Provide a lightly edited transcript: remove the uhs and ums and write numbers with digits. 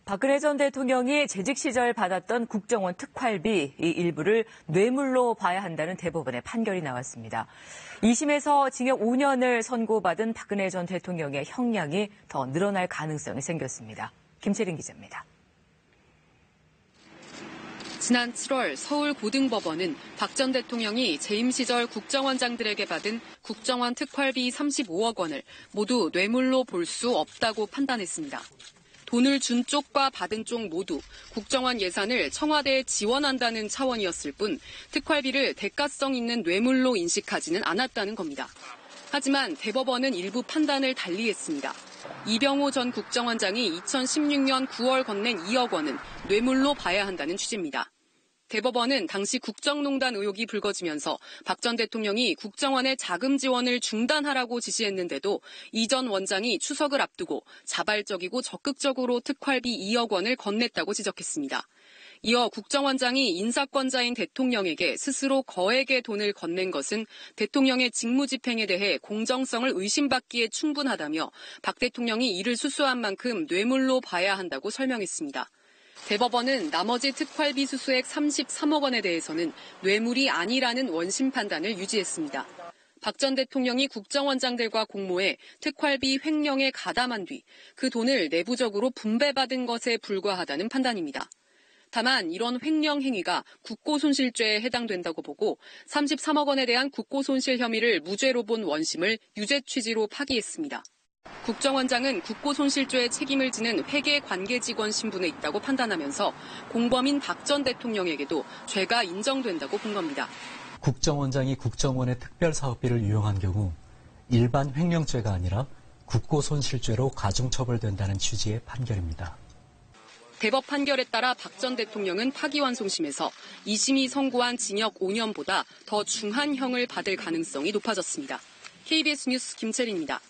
박근혜 전 대통령이 재직 시절 받았던 국정원 특활비 일부를 뇌물로 봐야 한다는 대법원의 판결이 나왔습니다. 2심에서 징역 5년을 선고받은 박근혜 전 대통령의 형량이 더 늘어날 가능성이 생겼습니다. 김채린 기자입니다. 지난 7월 서울고등법원은 박 전 대통령이 재임 시절 국정원장들에게 받은 국정원 특활비 35억 원을 모두 뇌물로 볼 수 없다고 판단했습니다. 돈을 준 쪽과 받은 쪽 모두 국정원 예산을 청와대에 지원한다는 차원이었을 뿐 특활비를 대가성 있는 뇌물로 인식하지는 않았다는 겁니다. 하지만 대법원은 일부 판단을 달리했습니다. 이병호 전 국정원장이 2016년 9월 건넨 2억 원은 뇌물로 봐야 한다는 취지입니다. 대법원은 당시 국정농단 의혹이 불거지면서 박 전 대통령이 국정원의 자금 지원을 중단하라고 지시했는데도 이 전 원장이 추석을 앞두고 자발적이고 적극적으로 특활비 2억 원을 건넸다고 지적했습니다. 이어 국정원장이 인사권자인 대통령에게 스스로 거액의 돈을 건넨 것은 대통령의 직무집행에 대해 공정성을 의심받기에 충분하다며 박 대통령이 이를 수수한 만큼 뇌물로 봐야 한다고 설명했습니다. 대법원은 나머지 특활비 수수액 33억 원에 대해서는 뇌물이 아니라는 원심 판단을 유지했습니다. 박 전 대통령이 국정원장들과 공모해 특활비 횡령에 가담한 뒤 그 돈을 내부적으로 분배받은 것에 불과하다는 판단입니다. 다만 이런 횡령 행위가 국고손실죄에 해당된다고 보고 33억 원에 대한 국고손실 혐의를 무죄로 본 원심을 유죄 취지로 파기했습니다. 국정원장은 국고손실죄의 책임을 지는 회계 관계직원 신분에 있다고 판단하면서 공범인 박 전 대통령에게도 죄가 인정된다고 본 겁니다. 국정원장이 국정원의 특별사업비를 유용한 경우 일반 횡령죄가 아니라 국고손실죄로 가중처벌된다는 취지의 판결입니다. 대법 판결에 따라 박 전 대통령은 파기환송심에서 2심이 선고한 징역 5년보다 더 중한 형을 받을 가능성이 높아졌습니다. KBS 뉴스 김채린입니다.